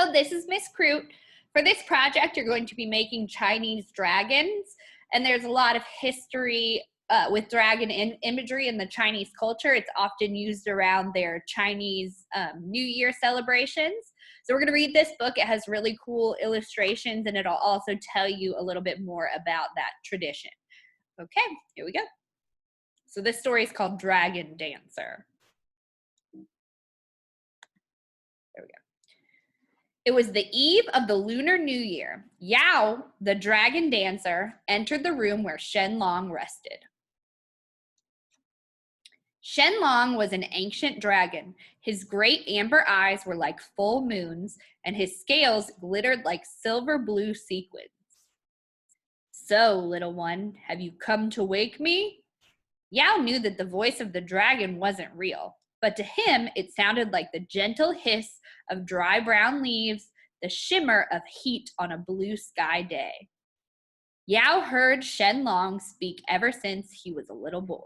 Hello, this is Miss Crute. For this project, you're going to be making Chinese dragons, and there's a lot of history with dragon imagery in the Chinese culture. It's often used around their Chinese New Year celebrations. So we're going to read this book. It has really cool illustrations, and it'll also tell you a little bit more about that tradition. Okay, here we go. So this story is called Dragon Dancer. There we go. It was the eve of the Lunar New Year. Yao, the dragon dancer, entered the room where Shenlong rested. Shenlong was an ancient dragon. His great amber eyes were like full moons, and his scales glittered like silver blue sequins. So, little one, have you come to wake me? Yao knew that the voice of the dragon wasn't real, but to him it sounded like the gentle hiss of dry brown leaves, the shimmer of heat on a blue sky day. Yao heard Shenlong speak ever since he was a little boy.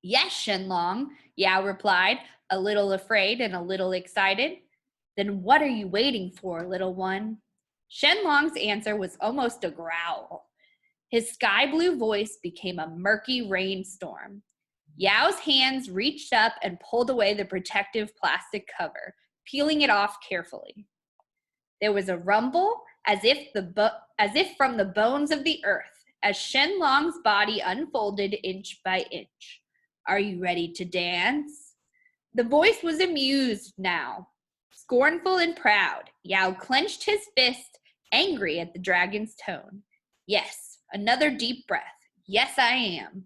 Yes, Shenlong, Yao replied, a little afraid and a little excited. Then what are you waiting for, little one? Shenlong's answer was almost a growl. His sky blue voice became a murky rainstorm. Yao's hands reached up and pulled away the protective plastic cover, peeling it off carefully. There was a rumble as if from the bones of the earth, as Shenlong's body unfolded inch by inch. Are you ready to dance? The voice was amused now. Scornful and proud, Yao clenched his fist, angry at the dragon's tone. Yes, another deep breath. Yes, I am.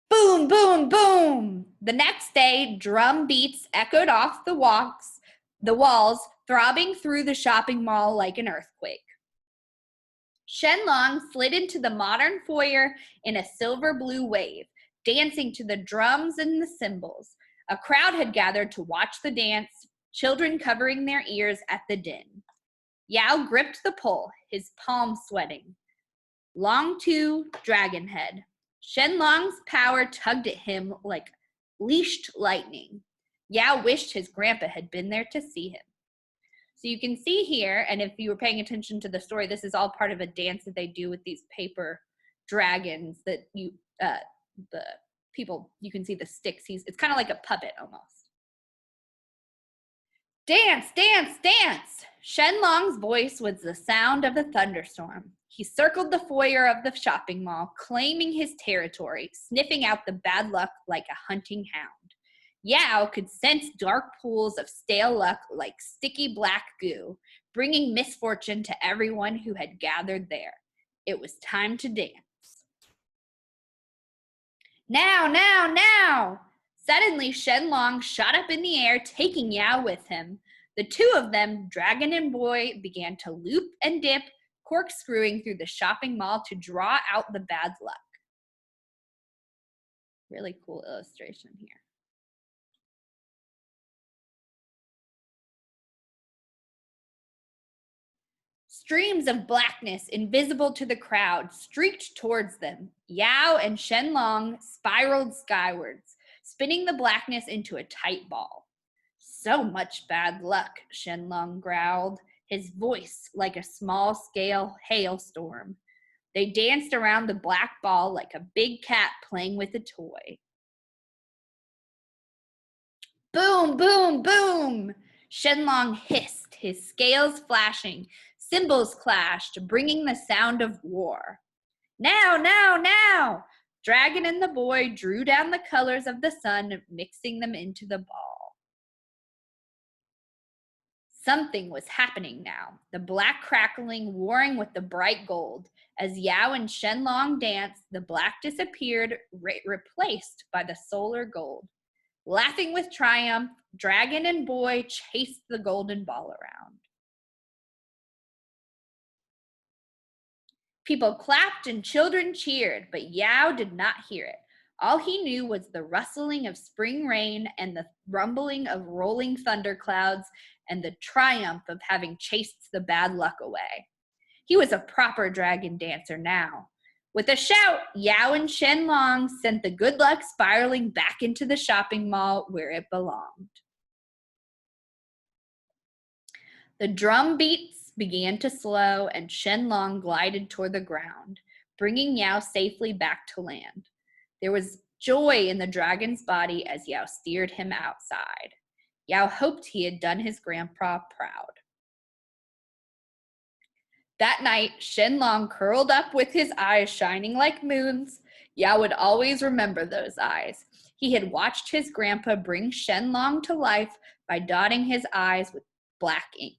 Boom, boom, boom! The next day, drum beats echoed off the walls, throbbing through the shopping mall like an earthquake. Shenlong slid into the modern foyer in a silver blue wave, dancing to the drums and the cymbals. A crowd had gathered to watch the dance, children covering their ears at the din. Yao gripped the pole, his palms sweating. Long to dragon head. Shenlong's power tugged at him like leashed lightning. Yao wished his grandpa had been there to see him. So you can see here, and if you were paying attention to the story, this is all part of a dance that they do with these paper dragons that the people, you can see the sticks. It's kind of like a puppet almost. Dance, dance, dance! Shenlong's voice was the sound of a thunderstorm. He circled the foyer of the shopping mall, claiming his territory, sniffing out the bad luck like a hunting hound. Yao could sense dark pools of stale luck like sticky black goo, bringing misfortune to everyone who had gathered there. It was time to dance. Now, now, now! Suddenly, Shenlong shot up in the air, taking Yao with him. The two of them, dragon and boy, began to loop and dip, corkscrewing through the shopping mall to draw out the bad luck. Really cool illustration here. Streams of blackness, invisible to the crowd, streaked towards them. Yao and Shenlong spiraled skywards, spinning the blackness into a tight ball. So much bad luck, Shenlong growled, his voice like a small-scale hailstorm. They danced around the black ball like a big cat playing with a toy. Boom, boom, boom! Shenlong hissed, his scales flashing. Cymbals clashed, bringing the sound of war. Now, now, now! Dragon and the boy drew down the colors of the sun, mixing them into the ball. Something was happening now, the black crackling warring with the bright gold. As Yao and Shenlong danced, the black disappeared, replaced by the solar gold. Laughing with triumph, dragon and boy chased the golden ball around. People clapped and children cheered, but Yao did not hear it. All he knew was the rustling of spring rain and the rumbling of rolling thunderclouds and the triumph of having chased the bad luck away. He was a proper dragon dancer now. With a shout, Yao and Shenlong sent the good luck spiraling back into the shopping mall where it belonged. The drum beats began to slow and Shenlong glided toward the ground, bringing Yao safely back to land. There was joy in the dragon's body as Yao steered him outside. Yao hoped he had done his grandpa proud. That night, Shenlong curled up with his eyes shining like moons. Yao would always remember those eyes. He had watched his grandpa bring Shenlong to life by dotting his eyes with black ink.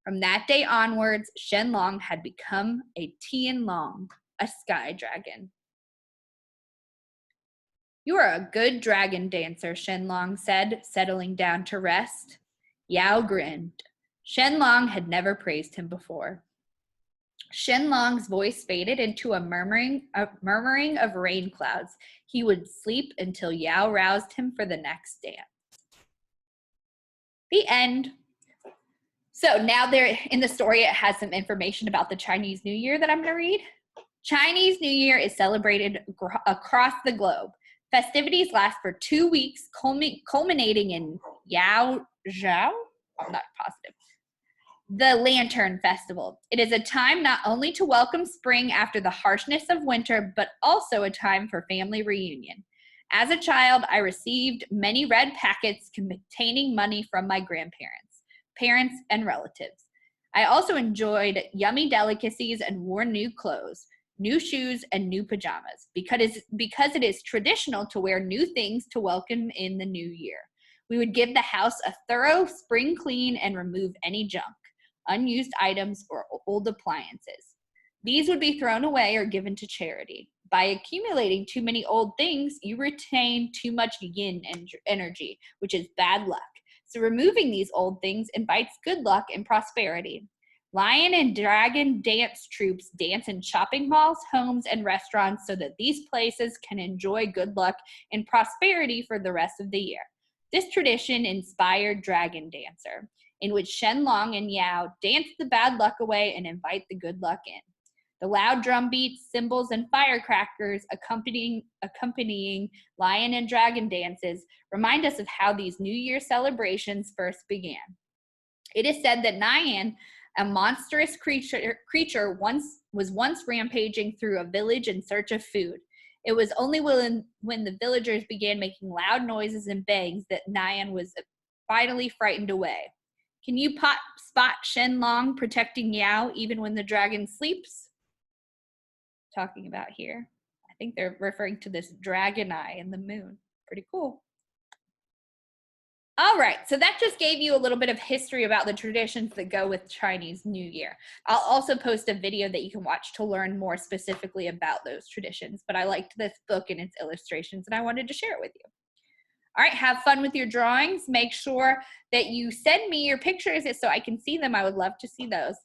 From that day onwards, Shenlong had become a Tianlong, a sky dragon. You are a good dragon dancer, Shenlong said, settling down to rest. Yao grinned. Shenlong had never praised him before. Shenlong's voice faded into a murmuring of rain clouds. He would sleep until Yao roused him for the next dance. The end. So now there in the story, it has some information about the Chinese New Year that I'm going to read. Chinese New Year is celebrated across the globe. Festivities last for 2 weeks, culminating in Yao Zhao? I'm not positive. The Lantern Festival. It is a time not only to welcome spring after the harshness of winter, but also a time for family reunion. As a child, I received many red packets containing money from my grandparents, parents, and relatives. I also enjoyed yummy delicacies and wore new clothes, new shoes, and new pajamas, because it is traditional to wear new things to welcome in the new year. We would give the house a thorough spring clean and remove any junk, unused items, or old appliances. These would be thrown away or given to charity. By accumulating too many old things, you retain too much yin energy, which is bad luck. So removing these old things invites good luck and prosperity. Lion and dragon dance troupes dance in shopping malls, homes, and restaurants so that these places can enjoy good luck and prosperity for the rest of the year. This tradition inspired Dragon Dancer, in which Shenlong and Yao dance the bad luck away and invite the good luck in. The loud drum beats, cymbals, and firecrackers accompanying lion and dragon dances remind us of how these New Year celebrations first began. It is said that Nyan, a monstrous creature was once rampaging through a village in search of food. It was only when the villagers began making loud noises and bangs that Nyan was finally frightened away. Can you spot Shenlong protecting Yao even when the dragon sleeps? Talking about here. I think they're referring to this dragon eye in the moon. Pretty cool. All right, so that just gave you a little bit of history about the traditions that go with Chinese New Year. I'll also post a video that you can watch to learn more specifically about those traditions, but I liked this book and its illustrations, and I wanted to share it with you. All right, have fun with your drawings. Make sure that you send me your pictures so I can see them. I would love to see those.